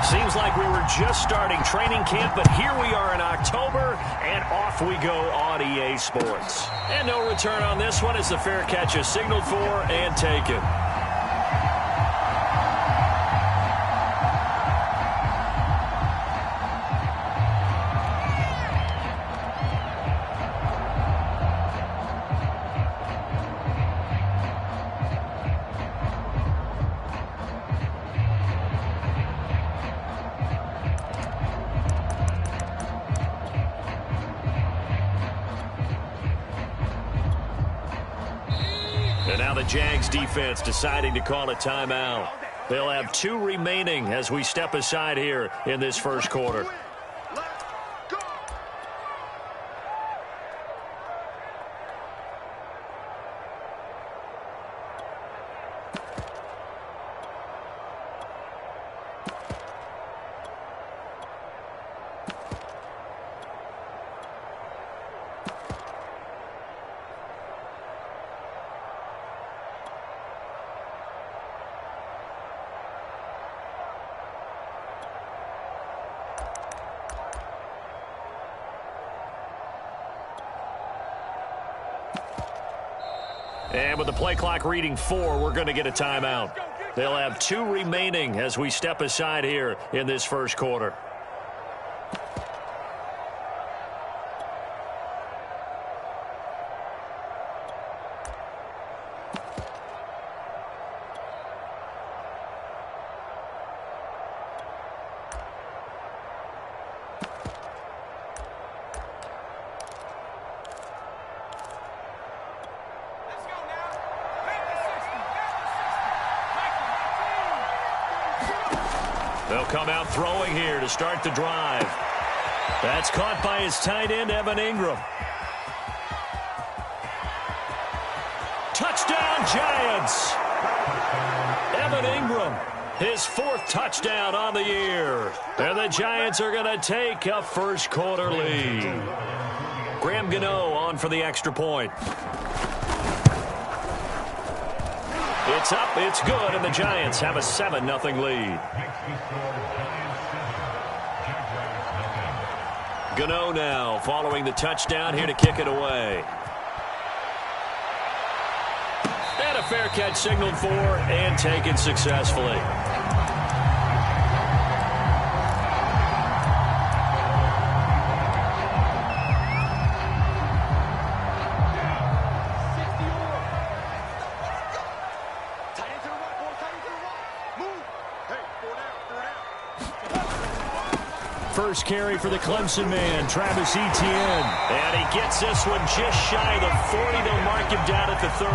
Seems like we were just starting training camp, but here we are in October, and off we go on EA Sports. And no return on this one as the fair catch is signaled for and taken. And now the Jags defense deciding to call a timeout. They'll have 2 remaining as we step aside here in this first quarter. And with the play clock reading 4, we're going to get a timeout. They'll have 2 remaining as we step aside here in this first quarter. They'll come out throwing here to start the drive. That's caught by his tight end, Evan Ingram. Touchdown, Giants! Evan Ingram, his 4th touchdown on the year. And the Giants are going to take a first quarter lead. Graham Gano on for the extra point. It's up, it's good, and the Giants have a 7-0 lead. Gano now following the touchdown here to kick it away. And a fair catch signaled for and taken successfully. First carry for the Clemson man, Travis Etienne. And he gets this one just shy of the 40. They'll mark him down at the 39.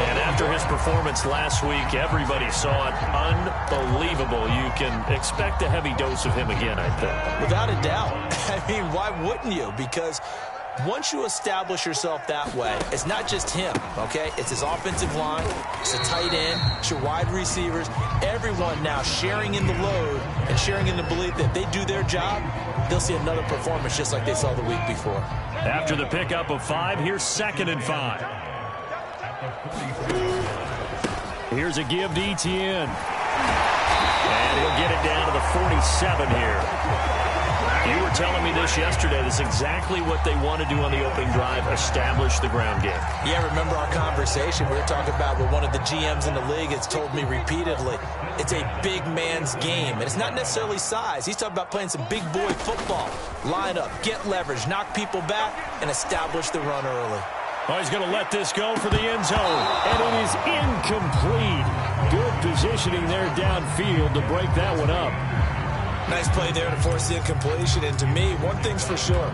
And after his performance last week, everybody saw it. Unbelievable. You can expect a heavy dose of him again, I think. Without a doubt. I mean, why wouldn't you? Because once you establish yourself that way, it's not just him, okay? It's his offensive line, it's a tight end, it's your wide receivers, everyone now sharing in the load and sharing in the belief that if they do their job, they'll see another performance just like they saw the week before. After the pickup of 5, here's 2nd and 5. Here's a give to Etienne. And he'll get it down to the 47 here. You were telling me this yesterday. That's exactly what they want to do on the opening drive, establish the ground game. Yeah, remember our conversation? We were talking about what one of the GMs in the league has told me repeatedly. It's a big man's game, and it's not necessarily size. He's talking about playing some big boy football. Line up, get leverage, knock people back, and establish the run early. Oh, he's going to let this go for the end zone. And it is incomplete. Good positioning there downfield to break that one up. Nice play there to force the incompletion. And to me, one thing's for sure.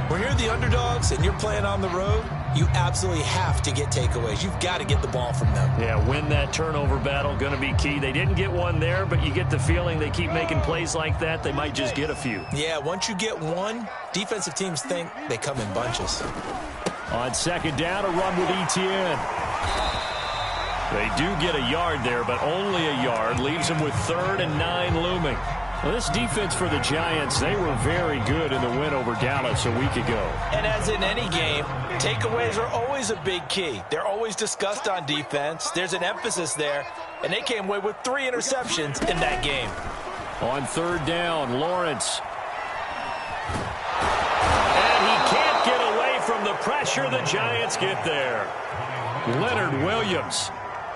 When you're the underdogs and you're playing on the road, you absolutely have to get takeaways. You've got to get the ball from them. Yeah, win that turnover battle, going to be key. They didn't get one there, but you get the feeling they keep making plays like that, they might just get a few. Yeah, once you get one, defensive teams think they come in bunches. On 2nd down, a run with Etienne. They do get a yard there, but only a yard. Leaves them with 3rd and 9 looming. Well, this defense for the Giants, they were very good in the win over Dallas a week ago. And as in any game, takeaways are always a big key. They're always discussed on defense. There's an emphasis there, and they came away with 3 interceptions in that game. On third down, Lawrence. And he can't get away from the pressure. The Giants get there. Leonard Williams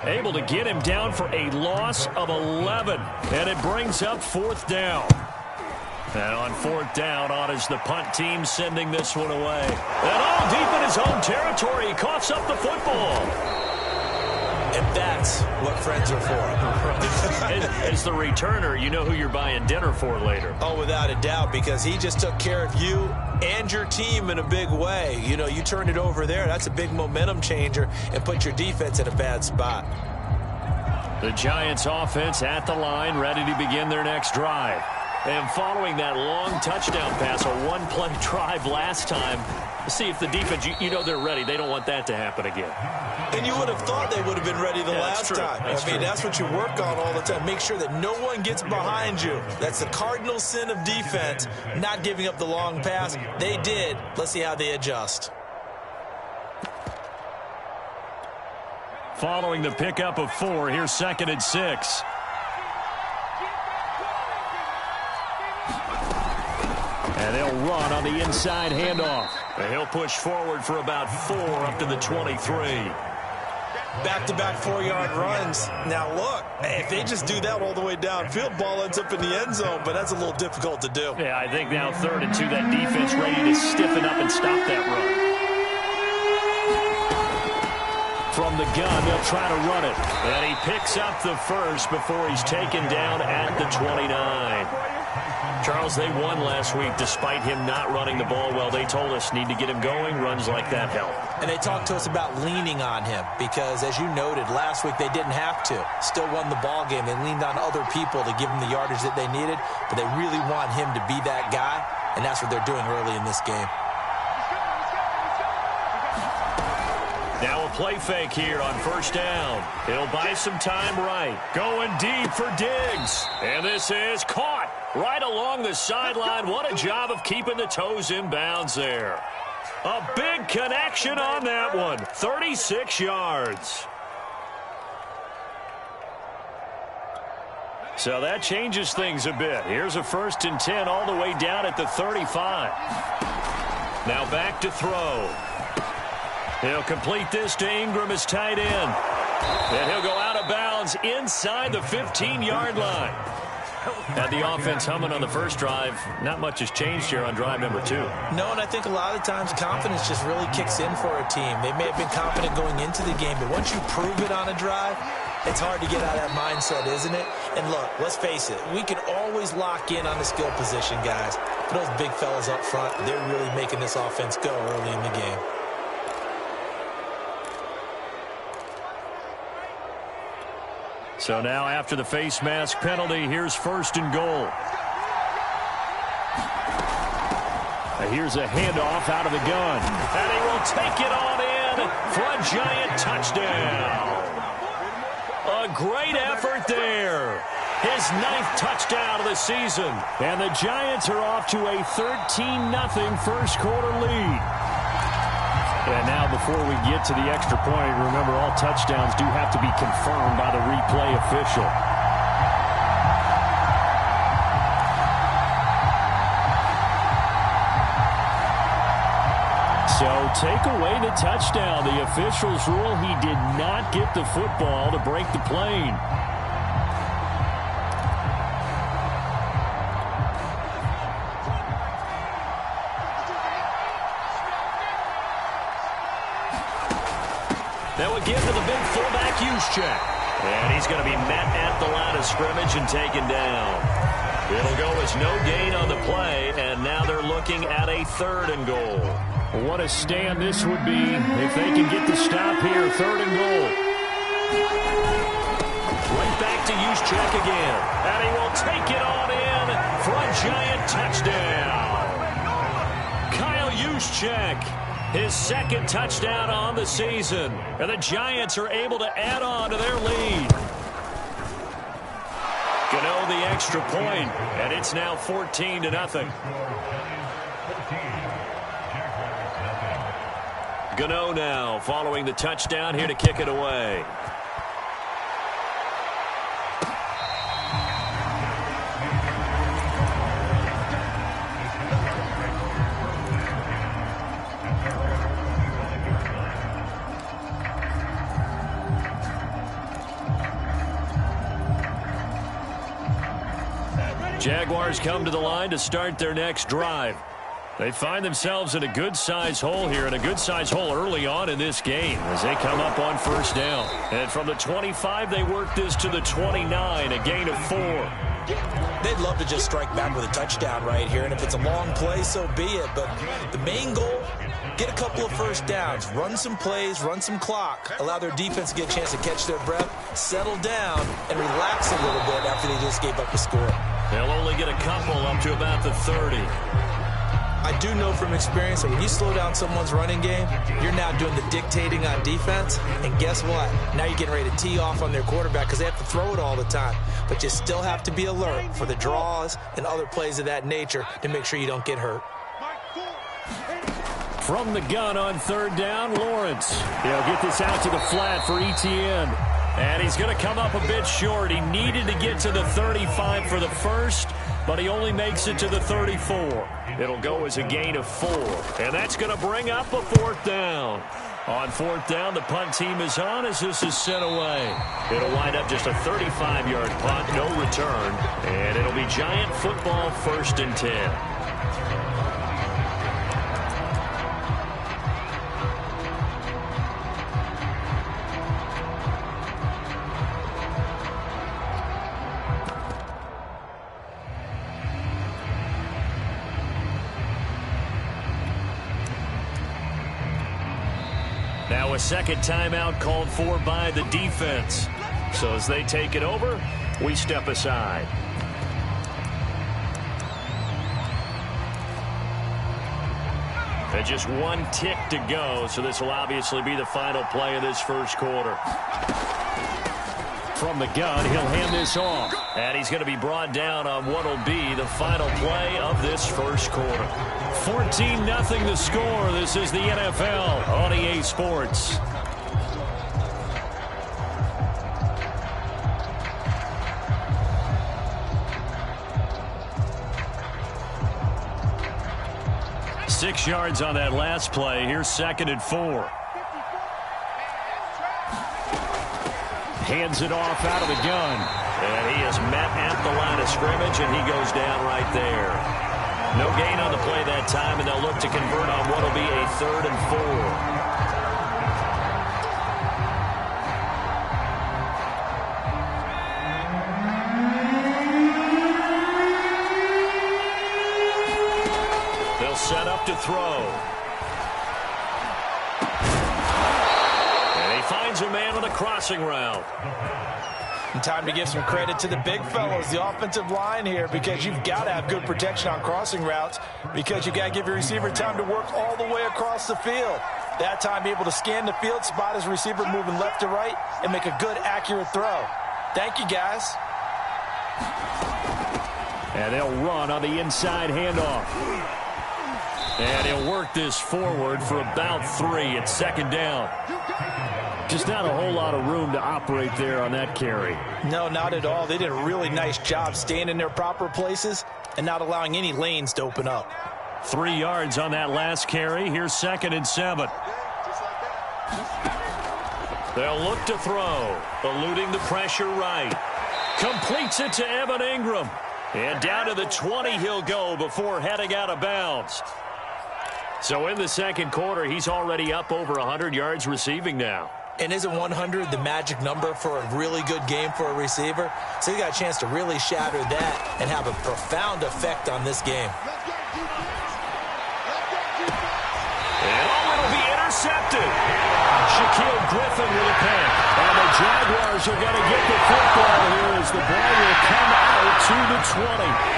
able to get him down for a loss of 11. And it brings up fourth down. And on fourth down, on is the punt team sending this one away. And all deep in his own territory, he coughs up the football. And that's what friends are for. As the returner, you know who you're buying dinner for later. Oh, without a doubt, because he just took care of you and your team in a big way. You know, you turn it over there. That's a big momentum changer and put your defense in a bad spot. The Giants offense at the line, ready to begin their next drive. And following that long touchdown pass, a one-play drive last time, see if the defense, you know they're ready. They don't want that to happen again. And you would have thought they would have been ready the last time. That's what you work on all the time. Make sure that no one gets behind you. That's the cardinal sin of defense, not giving up the long pass. They did. Let's see how they adjust. Following the pickup of 4, here's 2nd and 6. And they'll run on the inside handoff. And he'll push forward for about 4 up to the 23. Back-to-back 4-yard runs. Now, look, if they just do that all the way downfield, ball ends up in the end zone, but that's a little difficult to do. Yeah, I think now 3rd and 2, that defense ready to stiffen up and stop that run. From the gun, they'll try to run it. And he picks up the first before he's taken down at the 29. Charles, they won last week despite him not running the ball well. They told us need to get him going. Runs like that help. And they talked to us about leaning on him because, as you noted, last week they didn't have to. Still won the ball game. They leaned on other people to give them the yardage that they needed, but they really want him to be that guy, and that's what they're doing early in this game. Now a play fake here on first down. He'll buy some time right. Going deep for Diggs. And this is caught right along the sideline. What a job of keeping the toes in bounds there. A big connection on that one. 36 yards. So that changes things a bit. Here's a 1st and 10 all the way down at the 35. Now back to throw. He'll complete this to Ingram as tight end. And he'll go out of bounds inside the 15-yard line. Had the offense humming on the first drive. Not much has changed here on drive number 2. No, and I think a lot of times confidence just really kicks in for a team. They may have been confident going into the game, but once you prove it on a drive, it's hard to get out of that mindset, isn't it? And look, let's face it, we can always lock in on the skill position, guys. But those big fellas up front, they're really making this offense go early in the game. So now after the face mask penalty, here's 1st and goal. Here's a handoff out of the gun. And he will take it on in for a Giant touchdown. A great effort there. His 9th touchdown of the season. And the Giants are off to a 13-0 first quarter lead. And now before we get to the extra point, remember all touchdowns do have to be confirmed by the replay official. So take away the touchdown. The officials rule he did not get the football to break the plane. That would give to the big fullback Juszczyk. And he's going to be met at the line of scrimmage and taken down. It'll go as no gain on the play, and now they're looking at a 3rd and goal. What a stand this would be if they can get the stop here. 3rd and goal. Right back to Juszczyk again. And he will take it on in for a Giant touchdown. Kyle Juszczyk. His 2nd touchdown on the season. And the Giants are able to add on to their lead. Gano the extra point, and it's now 14-0. Gano now following the touchdown here to kick it away. Jaguars come to the line to start their next drive. They find themselves in a good-sized hole here, and a good-sized hole early on in this game as they come up on first down. And from the 25, they work this to the 29, a gain of 4. They'd love to just strike back with a touchdown right here, and if it's a long play, so be it. But the main goal, get a couple of first downs, run some plays, run some clock, allow their defense to get a chance to catch their breath, settle down, and relax a little bit after they just gave up a score. They'll only get a couple up to about the 30. I do know from experience that when you slow down someone's running game, you're now doing the dictating on defense. And guess what? Now you're getting ready to tee off on their quarterback because they have to throw it all the time. But you still have to be alert for the draws and other plays of that nature to make sure you don't get hurt. From the gun on third down, Lawrence. He'll get this out to the flat for Etienne. And he's going to come up a bit short. He needed to get to the 35 for the first, but he only makes it to the 34. It'll go as a gain of 4. And that's going to bring up a fourth down. On fourth down, the punt team is on as this is sent away. It'll wind up just a 35-yard punt, no return. And it'll be Giant football 1st and 10. Now a second timeout called for by the defense. So as they take it over, we step aside. And just one tick to go, so this will obviously be the final play of this first quarter. From the gun, he'll hand this off. And he's going to be brought down on what will be the final play of this first quarter. 14-0 the score. This is the NFL on EA Sports. Six yards on that last play. Here's 2nd and 4. Hands it off out of the gun. And he is met at the line of scrimmage, and he goes down right there. No gain on the play that time, and they'll look to convert on what will be a 3rd and 4. They'll set up to throw. Finds a man on a crossing route. And time to give some credit to the big fellows, the offensive line here, because you've got to have good protection on crossing routes because you've got to give your receiver time to work all the way across the field. That time be able to scan the field, spot his receiver moving left to right, and make a good, accurate throw. Thank you, guys. And they'll run on the inside handoff. And he'll work this forward for about 3. It's 2nd down. Just not a whole lot of room to operate there on that carry. No, not at all. They did a really nice job staying in their proper places and not allowing any lanes to open up. 3 yards on that last carry. Here's 2nd and 7. They'll look to throw. Eluding the pressure right. Completes it to Evan Ingram. And down to the 20 he'll go before heading out of bounds. So in the second quarter, he's already up over 100 yards receiving now. And isn't 100 the magic number for a really good game for a receiver? So he got a chance to really shatter that and have a profound effect on this game. And it'll be intercepted. Shaquille Griffin with a pick. And the Jaguars are going to get the football here as the ball will come out to the 20.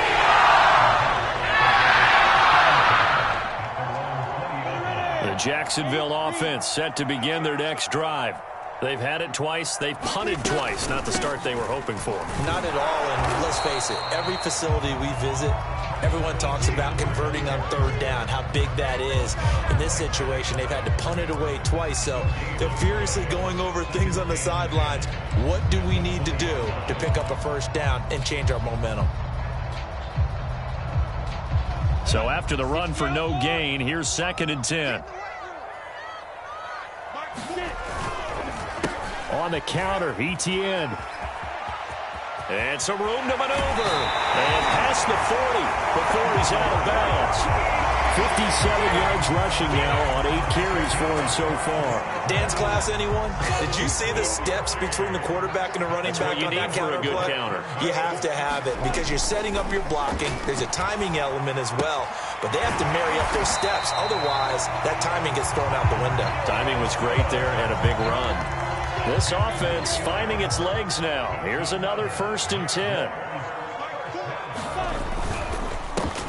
The Jacksonville offense set to begin their next drive. They've had it twice. They've punted twice. Not the start they were hoping for. Not at all, and let's face it, every facility we visit, everyone talks about converting on third down, how big that is. In this situation, they've had to punt it away twice, so they're furiously going over things on the sidelines. What do we need to do to pick up a first down and change our momentum? So after the run for no gain, here's 2nd and 10. On the counter, ETN. And some room to maneuver. And past the 40 before he's out of bounds. 57 yards rushing now on 8 carries for him so far. Dance class, anyone? Did you see the steps between the quarterback and the running back on that counter play? That's what you need for a good counter. You have to have it because you're setting up your blocking. There's a timing element as well, but they have to marry up their steps. Otherwise, that timing gets thrown out the window. Timing was great there and a big run. This offense finding its legs now. Here's another 1st and 10.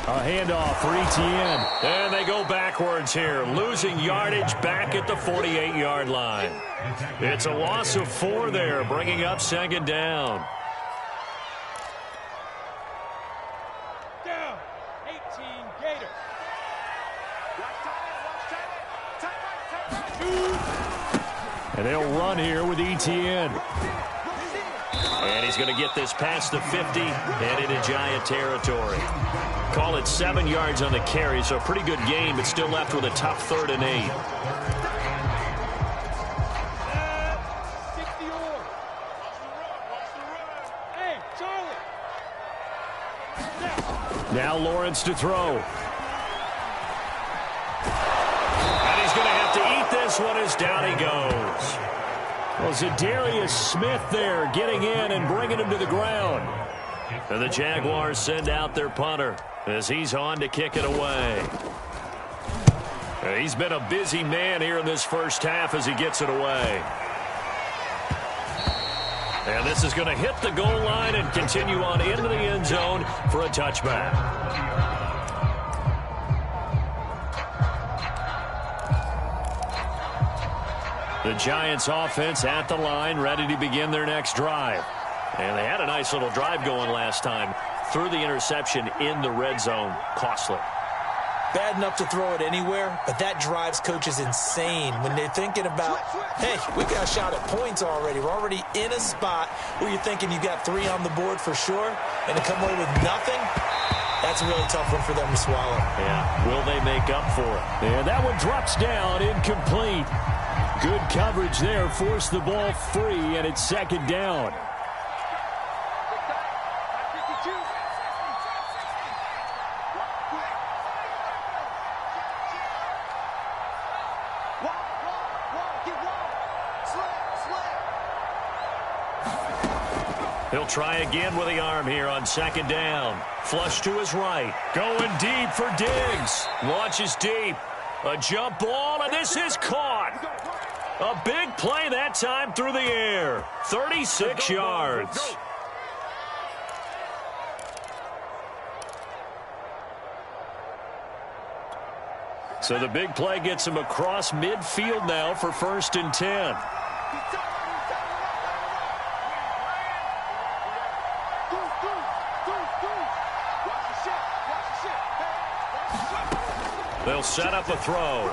A handoff for ETN. And they go backwards here, losing yardage back at the 48-yard line. It's a loss of 4 there, bringing up 2nd down. Down, 18 Gators. And they'll run here with ETN. And he's going to get this past the 50 and into Giant territory. Call it 7 yards on the carry, so a pretty good game, but still left with a tough 3rd and 8. Now Lawrence to throw. And he's going to have to eat this one as down he goes. Well, Zadarius Smith there getting in and bringing him to the ground. And the Jaguars send out their punter as he's on to kick it away. He's been a busy man here in this first half as he gets it away. And this is going to hit the goal line and continue on into the end zone for a touchback. The Giants offense at the line, ready to begin their next drive. And they had a nice little drive going last time. Threw the interception in the red zone. Costly. Bad enough to throw it anywhere, but that drives coaches insane when they're thinking about, hey, we got a shot at points already. We're already in a spot where you're thinking you got 3 on the board for sure, and to come away with nothing, that's a really tough one for them to swallow. Yeah, will they make up for it? And that one drops down, incomplete. Good coverage there, forced the ball free, and it's 2nd down. He'll try again with the arm here on 2nd down. Flush to his right. Going deep for Diggs. Launches deep. A jump ball, and this is caught. A big play that time through the air. 36 yards. So the big play gets him across midfield now for 1st and 10. They'll set up a throw.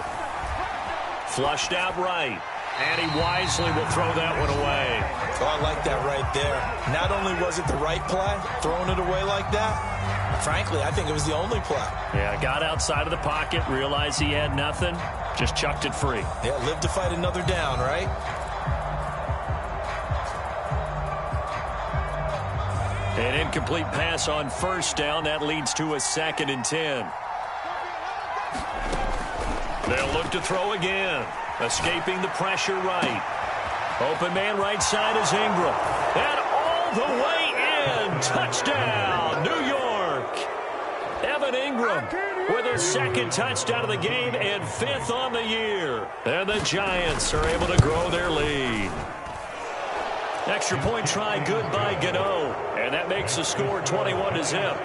Flushed out right. And he wisely will throw that one away. Oh, I like that right there. Not only was it the right play, throwing it away like that, frankly, I think it was the only play. Yeah, got outside of the pocket, realized he had nothing, just chucked it free. Yeah, live to fight another down, right? An incomplete pass on 1st down. That leads to a 2nd and 10. They'll look to throw again. Escaping the pressure right. Open man right side is Ingram. And all the way in. Touchdown, New York. Evan Ingram with his 2nd touchdown of the game and 5th on the year. And the Giants are able to grow their lead. Extra point try good by Gano. And that makes the score 21-0.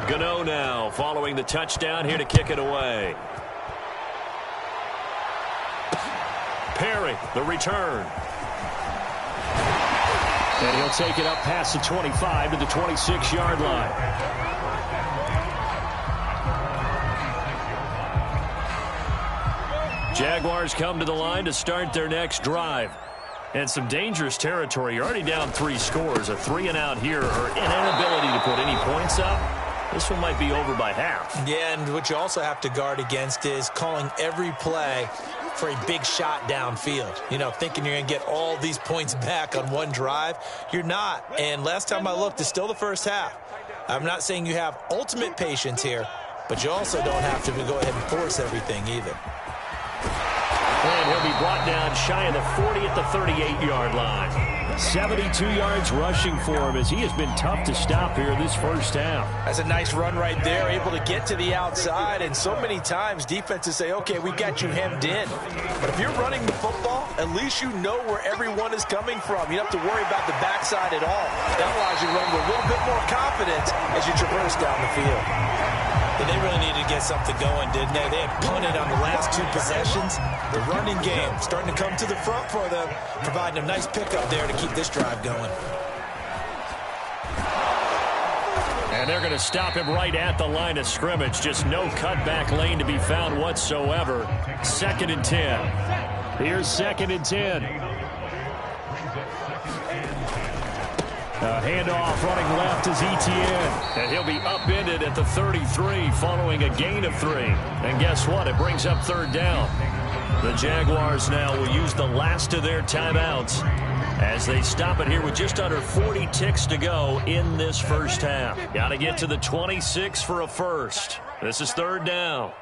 Gano now following the touchdown here to kick it away. Perry, the return. And he'll take it up past the 25 to the 26-yard line. Jaguars come to the line to start their next drive. And some dangerous territory. You're already down 3 scores. A 3-and-out here, or an inability to put any points up. This one might be over by half. Yeah, and what you also have to guard against is calling every play for a big shot downfield. You know, thinking you're going to get all these points back on one drive. You're not. And last time I looked, it's still the first half. I'm not saying you have ultimate patience here, but you also don't have to go ahead and force everything either. And he'll be brought down shy of the 40 at the 38-yard line. 72 yards rushing for him as he has been tough to stop here this first half. That's a nice run right there, able to get to the outside. And so many times defenses say, okay, we got you hemmed in. But if you're running the football, at least you know where everyone is coming from. You don't have to worry about the backside at all. That allows you to run with a little bit more confidence as you traverse down the field. And they really needed to get something going, didn't they? They had punted on the last 2 possessions. The running game starting to come to the front for them, providing a nice pickup there to keep this drive going. And they're going to stop him right at the line of scrimmage. Just no cutback lane to be found whatsoever. 2nd and 10. Here's 2nd and 10. Handoff running left is ETN. And he'll be upended at the 33 following a gain of 3. And guess what? It brings up 3rd down. The Jaguars now will use the last of their timeouts as they stop it here with just under 40 ticks to go in this first half. Got to get to the 26 for a first. This is 3rd down.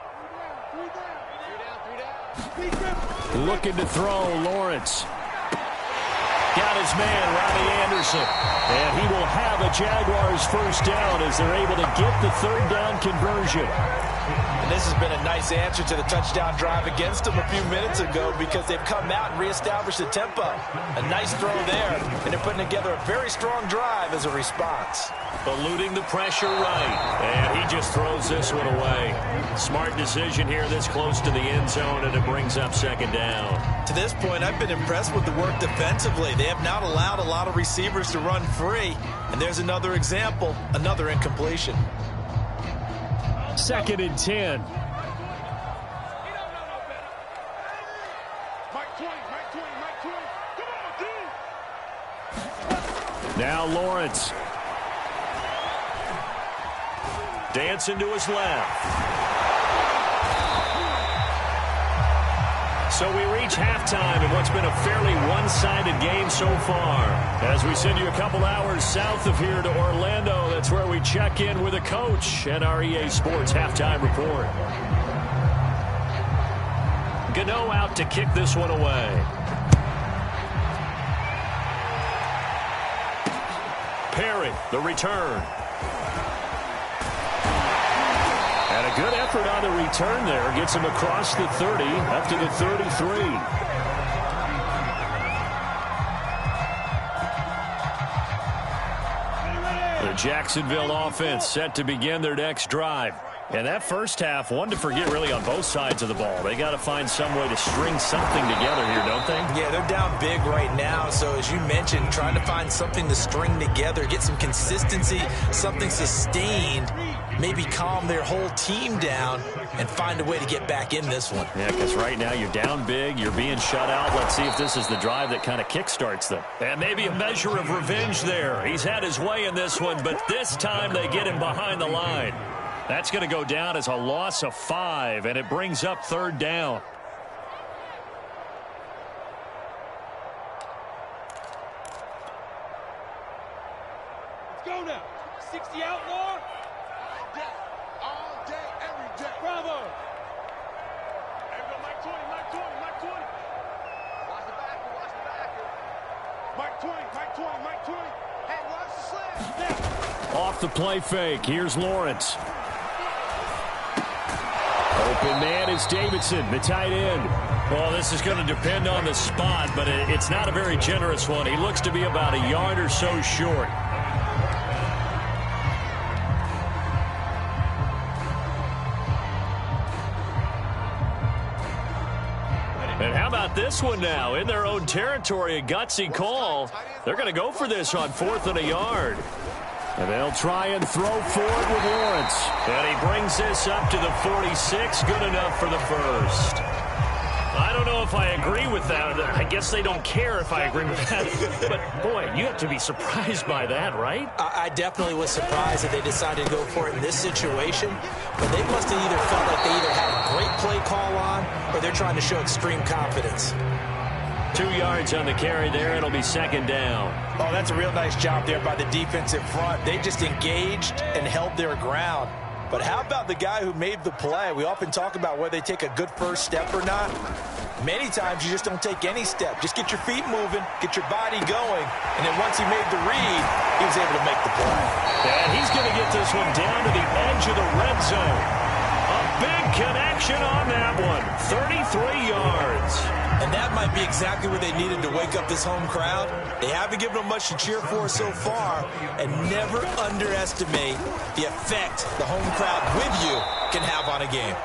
Looking to throw, Lawrence. Got his man, Robbie Anderson. And he will have a Jaguars first down as they're able to get the 3rd down conversion. And this has been a nice answer to the touchdown drive against them a few minutes ago because they've come out and reestablished the tempo. A nice throw there, and they're putting together a very strong drive as a response. Eluding the pressure right, and he just throws this one away. Smart decision here this close to the end zone, and it brings up 2nd down. To this point, I've been impressed with the work defensively. They have not allowed a lot of receivers to run free, and there's another example, another incompletion. 2nd and 10. Now Lawrence. Dancing to his left. So we reach halftime in what's been a fairly one-sided game so far. As we send you a couple hours south of here to Orlando, that's where we check in with a coach and our EA Sports halftime report. Gano out to kick this one away. Perry, the return. And a good effort on the return there. Gets him across the 30, up to the 33. The Jacksonville offense set to begin their next drive. And that first half, one to forget really on both sides of the ball. They got to find some way to string something together here, don't they? Yeah, they're down big right now. So as you mentioned, trying to find something to string together, get some consistency, something sustained, maybe calm their whole team down and find a way to get back in this one. Yeah, because right now you're down big, you're being shut out. Let's see if this is the drive that kind of kickstarts them. And maybe a measure of revenge there. He's had his way in this one, but this time they get him behind the line. That's going to go down as a loss of 5, and it brings up 3rd down. Let's go now. 60 outlaw. All day, every day. Bravo. Everybody, Mike 20, Mike 20, Mike 20. Watch the backer, watch the backer. Mike 20, Mike 20, Mike 20. Hey, watch the slam. Off the play fake, here's Lawrence. Open man is Davidson, the tight end. Well, this is going to depend on the spot, but it's not a very generous one. He looks to be about a yard or so short. And how about this one now? In their own territory, a gutsy call. They're going to go for this on 4th and a yard. And they'll try and throw for it with Lawrence. And he brings this up to the 46. Good enough for the first. I don't know if I agree with that. I guess they don't care if I agree with that. But, boy, you have to be surprised by that, right? I definitely was surprised that they decided to go for it in this situation. But they must have either felt like they either had a great play call on or they're trying to show extreme confidence. 2 yards on the carry there. It'll be 2nd down. Oh, that's a real nice job there by the defensive front. They just engaged and held their ground. But how about the guy who made the play? We often talk about whether they take a good first step or not. Many times you just don't take any step. Just get your feet moving, get your body going, and then once he made the read, he was able to make the play. And he's going to get this one down to the edge of the red zone. A big connection on that one. 33 yards. And that might be exactly what they needed to wake up this home crowd. They haven't given them much to cheer for so far, and never underestimate the effect the home crowd with you can have on a game.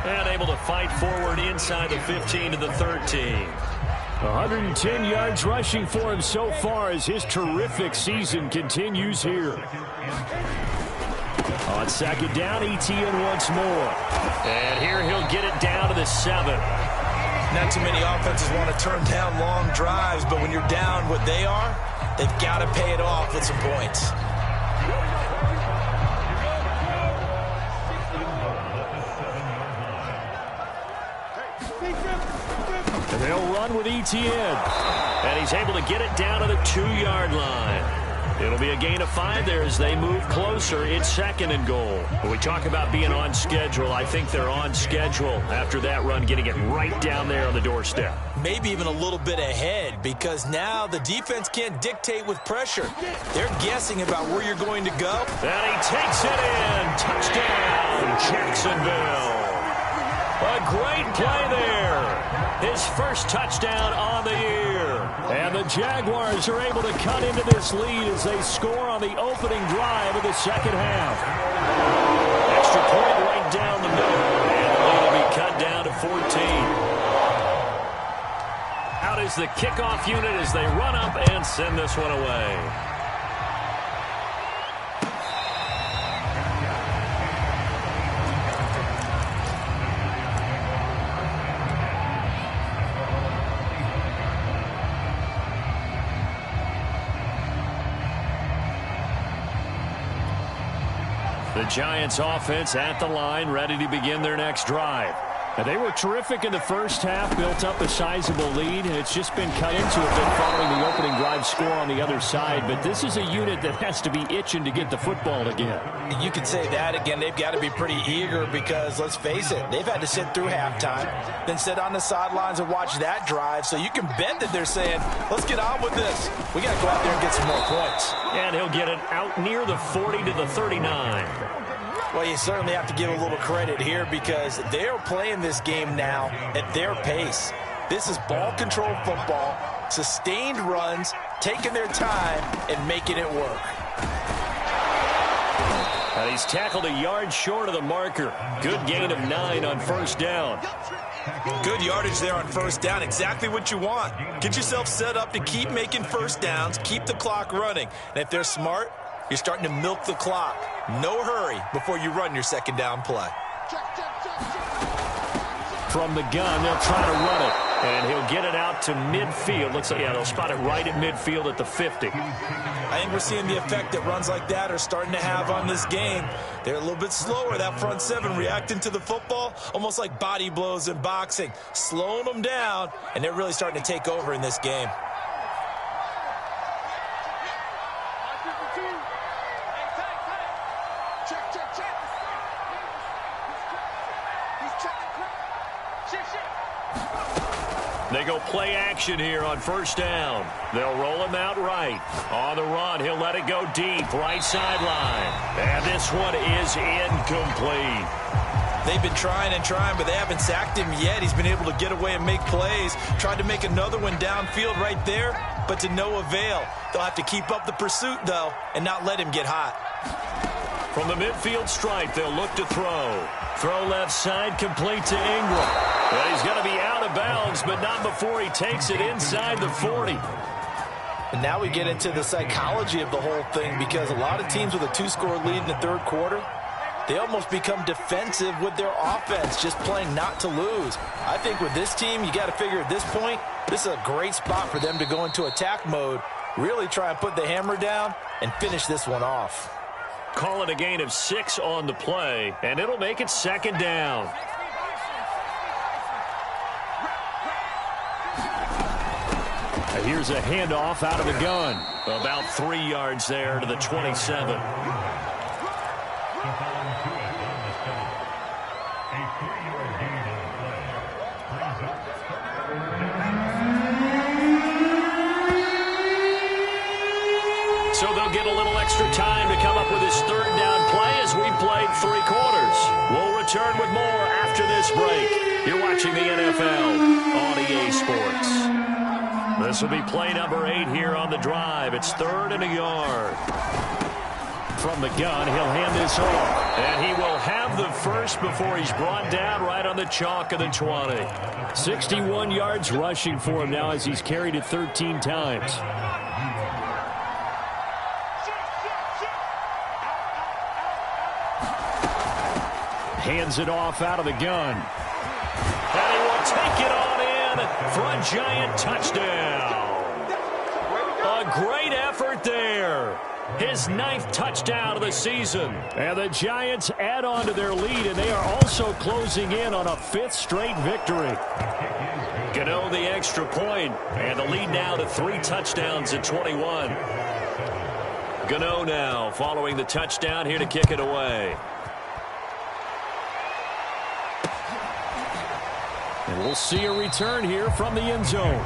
And able to fight forward inside the 15 to the 13. 110 yards rushing for him so far as his terrific season continues here. On 2nd down, ETN once more. And here he'll get it down to the 7. Not too many offenses want to turn down long drives, but when you're down what they are, they've got to pay it off with some points. And they'll run with ETN. And he's able to get it down to the 2-yard line. It'll be a gain of 5 there as they move closer. It's 2nd and goal. When we talk about being on schedule, I think they're on schedule after that run, getting it right down there on the doorstep. Maybe even a little bit ahead, because now the defense can't dictate with pressure. They're guessing about where you're going to go. And he takes it in. Touchdown, Jacksonville. A great play there. His first touchdown on the year. And the Jaguars are able to cut into this lead as they score on the opening drive of the 2nd half. Extra point right down the middle. And the lead will be cut down to 14. Out is the kickoff unit as they run up and send this one away. The Giants offense at the line, ready to begin their next drive. And they were terrific in the first half, built up a sizable lead, and it's just been cut into a bit following the opening drive score on the other side. But this is a unit that has to be itching to get the football again. You could say that again. They've got to be pretty eager because, let's face it, they've had to sit through halftime, then sit on the sidelines and watch that drive. So you can bet that they're saying, let's get on with this. We got to go out there and get some more points. And he'll get it out near the 40 to the 39. Well, you certainly have to give a little credit here because they're playing this game now at their pace. This is ball control football, sustained runs, taking their time, and making it work. And he's tackled a yard short of the marker. Good gain of 9 on 1st down. Good yardage there on 1st down. Exactly what you want. Get yourself set up to keep making 1st downs, keep the clock running. And if they're smart, you're starting to milk the clock. No hurry before you run your 2nd down play. From the gun, they'll try to run it. And he'll get it out to midfield. Looks like, yeah, they'll spot it right at midfield at the 50. I think we're seeing the effect that runs like that are starting to have on this game. They're a little bit slower, that front 7, reacting to the football, almost like body blows in boxing, slowing them down, and they're really starting to take over in this game. They go play action here on 1st down. They'll roll him out right. On the run, he'll let it go deep, right sideline. And this one is incomplete. They've been trying and trying, but they haven't sacked him yet. He's been able to get away and make plays. Tried to make another one downfield right there, but to no avail. They'll have to keep up the pursuit, though, and not let him get hot. From the midfield stripe, they'll look to throw. Throw left side, complete to Ingram. But he's going to be out of of bounds, but not before he takes it inside the 40. And now we get into the psychology of the whole thing, because a lot of teams with a 2-score lead in the third quarter, they almost become defensive with their offense, just playing not to lose. I think with this team, you got to figure at this point, this is a great spot for them to go into attack mode, really try and put the hammer down and finish this one off. Call it a gain of 6 on the play, and it'll make it second down. Here's a handoff out of the gun. About 3 yards there to the 27. So they'll get a little extra time to come up with his third down play as we played 3 quarters. We'll return with more after this break. You're watching the NFL on EA Sports. This will be play number 8 here on the drive. It's 3rd and a yard. From the gun, he'll hand this off. And he will have the first before he's brought down right on the chalk of the 20. 61 yards rushing for him now as he's carried it 13 times. Hands it off out of the gun. And he will take it on in for a giant touchdown. A great effort there. His 9th touchdown of the season. And the Giants add on to their lead, and they are also closing in on a 5th straight victory. Gano the extra point, and the lead now to 3 touchdowns at 21. Gano now following the touchdown here to kick it away. And we'll see a return here from the end zone.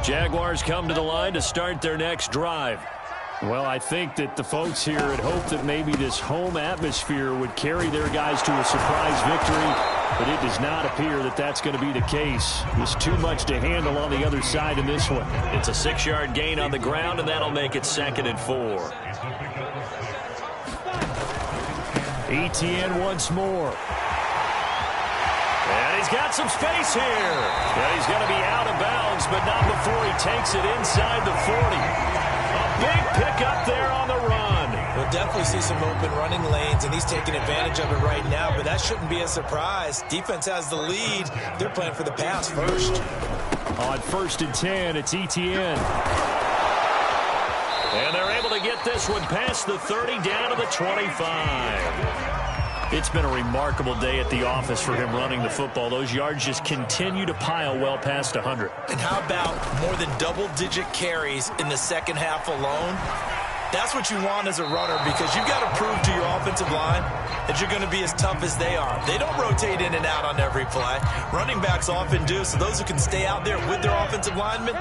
Jaguars come to the line to start their next drive. Well, I think that the folks here had hoped that maybe this home atmosphere would carry their guys to a surprise victory, but it does not appear that that's going to be the case. There's too much to handle on the other side in this one. It's a 6-yard gain on the ground, and that'll make it 2nd and 4. Etienne once more. And he's got some space here. And he's going to be out of bounds, but not before he takes it inside the 40. A big pickup there on the run. We'll definitely see some open running lanes, and he's taking advantage of it right now, but that shouldn't be a surprise. Defense has the lead. They're playing for the pass first. On 1st and 10, it's Etienne. And they're able to get this one past the 30 down to the 25. It's been a remarkable day at the office for him running the football. Those yards just continue to pile well past 100. And how about more than double-digit carries in the second half alone? That's what you want as a runner, because you've got to prove to your offensive line that you're going to be as tough as they are. They don't rotate in and out on every play. Running backs often do, so those who can stay out there with their offensive linemen,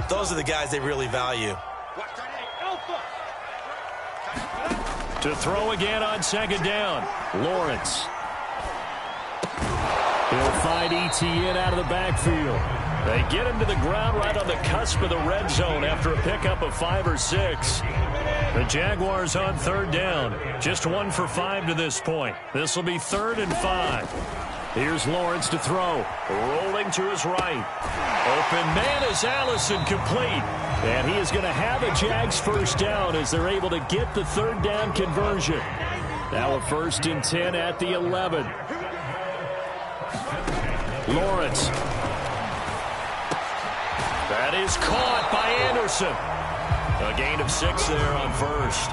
those are the guys they really value. To throw again on 2nd down, Lawrence. He'll find Etienne out of the backfield. They get him to the ground right on the cusp of the red zone after a pickup of 5 or 6. The Jaguars on 3rd down. Just 1 for 5 to this point. This will be 3rd and 5. Here's Lawrence to throw. Rolling to his right. Open man is Allison, complete. And he is going to have a Jags first down as they're able to get the 3rd down conversion. Now a 1st and 10 at the 11. Lawrence. That is caught by Anderson. A gain of 6 there on 1st.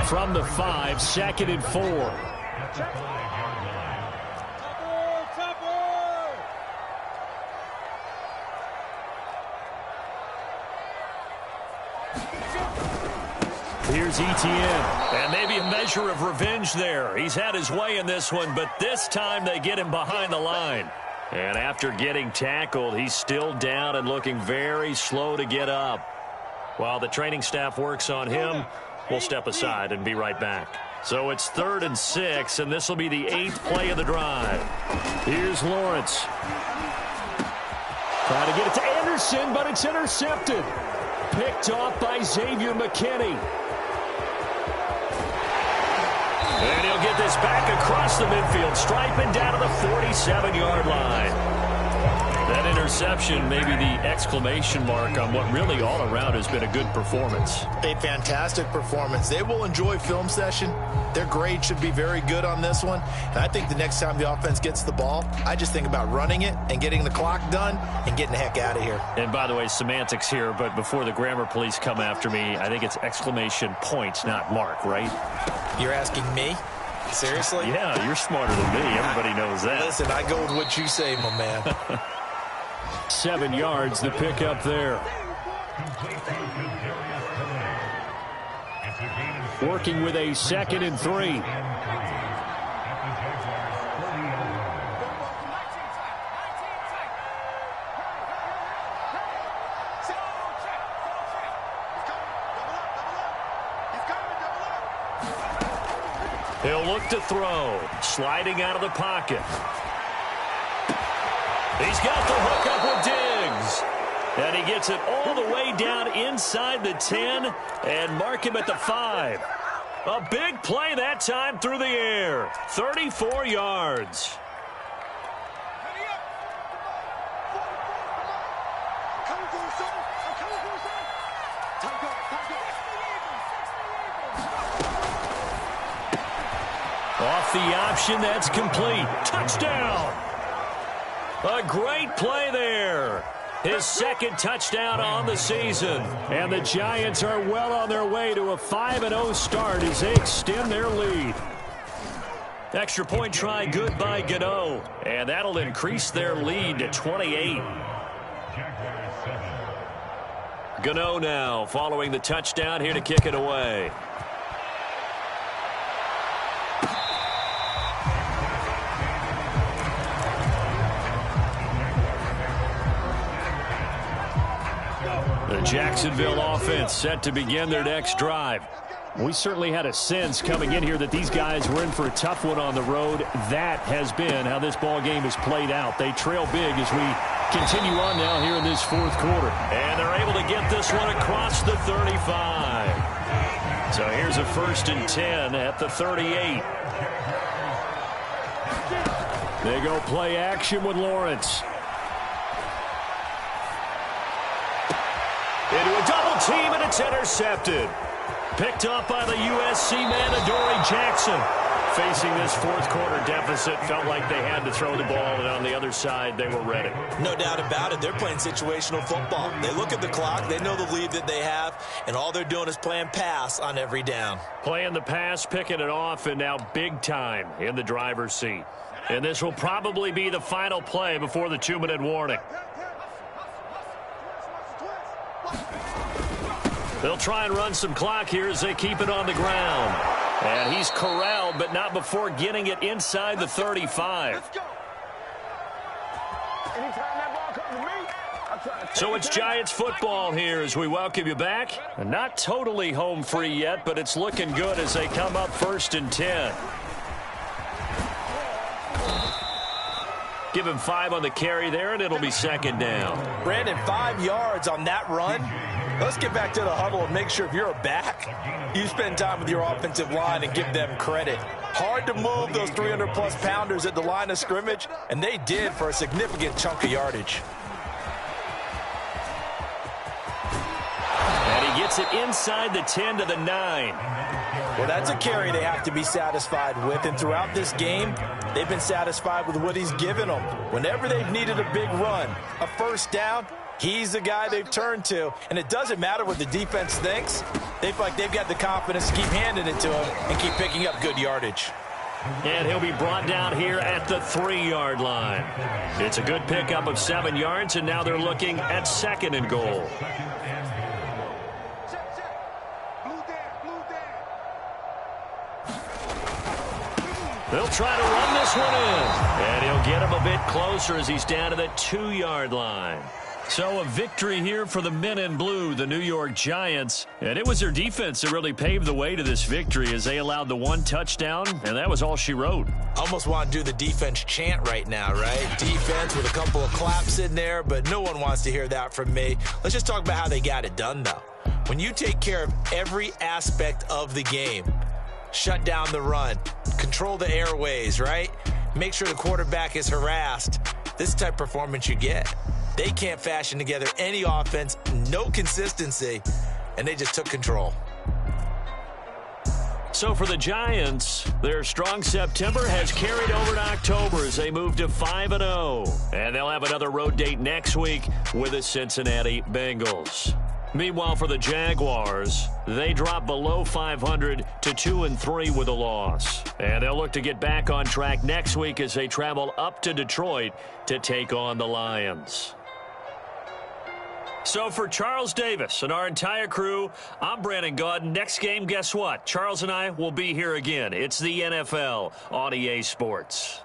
From the 5, 2nd and 4. Here's Etienne. And maybe a measure of revenge there. He's had his way in this one, but this time they get him behind the line. And after getting tackled, he's still down and looking very slow to get up. While the training staff works on him, we'll step aside and be right back. So it's 3rd and 6, and this will be the 8th play of the drive. Here's Lawrence. Trying to get it to Anderson, but it's intercepted. Picked off by Xavier McKinney. And he'll get this back across the midfield stripe and down to the 47-yard line. That interception may be the exclamation mark on what really all around has been a good performance. A fantastic performance. They will enjoy film session. Their grade should be very good on this one. And I think the next time the offense gets the ball, I just think about running it and getting the clock done and getting the heck out of here. And by the way, semantics here, but before the grammar police come after me, I think it's exclamation point, not mark, right? You're asking me? Seriously? Yeah, you're smarter than me. Everybody knows that. Listen, I go with what you say, my man. 7 yards, the pickup there. Working with a 2nd and 3. He'll look to throw. Sliding out of the pocket. He's got the hook up with Diggs. And he gets it all the way down inside the 10 and mark him at the 5. A big play that time through the air. 34 yards. Off the option, that's complete. Touchdown. A great play there. His 2nd touchdown on the season. And the Giants are well on their way to a 5-0 start as they extend their lead. Extra point try good by Gano. And that'll increase their lead to 28. Gano now following the touchdown here to kick it away. The Jacksonville offense set to begin their next drive. We certainly had a sense coming in here that these guys were in for a tough one on the road. That has been how this ball game has played out. They trail big as we continue on now here in this 4th quarter. And they're able to get this one across the 35. So here's a 1st and 10 at the 38. They go play action with Lawrence. Into a double team, and it's intercepted. Picked up by the USC man, Adoree Jackson. Facing this 4th quarter deficit, felt like they had to throw the ball, and on the other side, they were ready. No doubt about it. They're playing situational football. They look at the clock, they know the lead that they have, and all they're doing is playing pass on every down. Playing the pass, picking it off, and now big time in the driver's seat. And this will probably be the final play before the 2-minute warning. They'll try and run some clock here as they keep it on the ground. And he's corralled, but not before getting it inside the 35. So it's Giants football here as we welcome you back. Not totally home free yet, but it's looking good as they come up 1st and 10. Give him 5 on the carry there, and it'll be 2nd down. Brandon, 5 yards on that run. Let's get back to the huddle and make sure if you're a back, you spend time with your offensive line and give them credit. Hard to move those 300-plus pounders at the line of scrimmage, and they did for a significant chunk of yardage. And he gets it inside the 10 to the 9. Well, that's a carry they have to be satisfied with, and throughout this game, they've been satisfied with what he's given them. Whenever they've needed a big run, a 1st down, he's the guy they've turned to, and it doesn't matter what the defense thinks. They feel like they've got the confidence to keep handing it to him and keep picking up good yardage. And he'll be brought down here at the 3-yard line. It's a good pickup of 7 yards, and now they're looking at 2nd and goal. They'll try to run this one in. And he'll get him a bit closer as he's down to the 2-yard line. So a victory here for the men in blue, the New York Giants. And it was their defense that really paved the way to this victory as they allowed the one touchdown, and that was all she wrote. Almost want to do the defense chant right now, right? Defense with a couple of claps in there, but no one wants to hear that from me. Let's just talk about how they got it done, though. When you take care of every aspect of the game, shut down the run, control the airways, right? Make sure the quarterback is harassed. This type of performance you get. They can't fashion together any offense, no consistency, and they just took control. So for the Giants, their strong September has carried over to October as they move to 5-0. And they'll have another road date next week with the Cincinnati Bengals. Meanwhile, for the Jaguars, they drop below 500 to 2-3 with a loss. And they'll look to get back on track next week as they travel up to Detroit to take on the Lions. So for Charles Davis and our entire crew, I'm Brandon Gaudin. Next game, guess what? Charles and I will be here again. It's the NFL on EA Sports.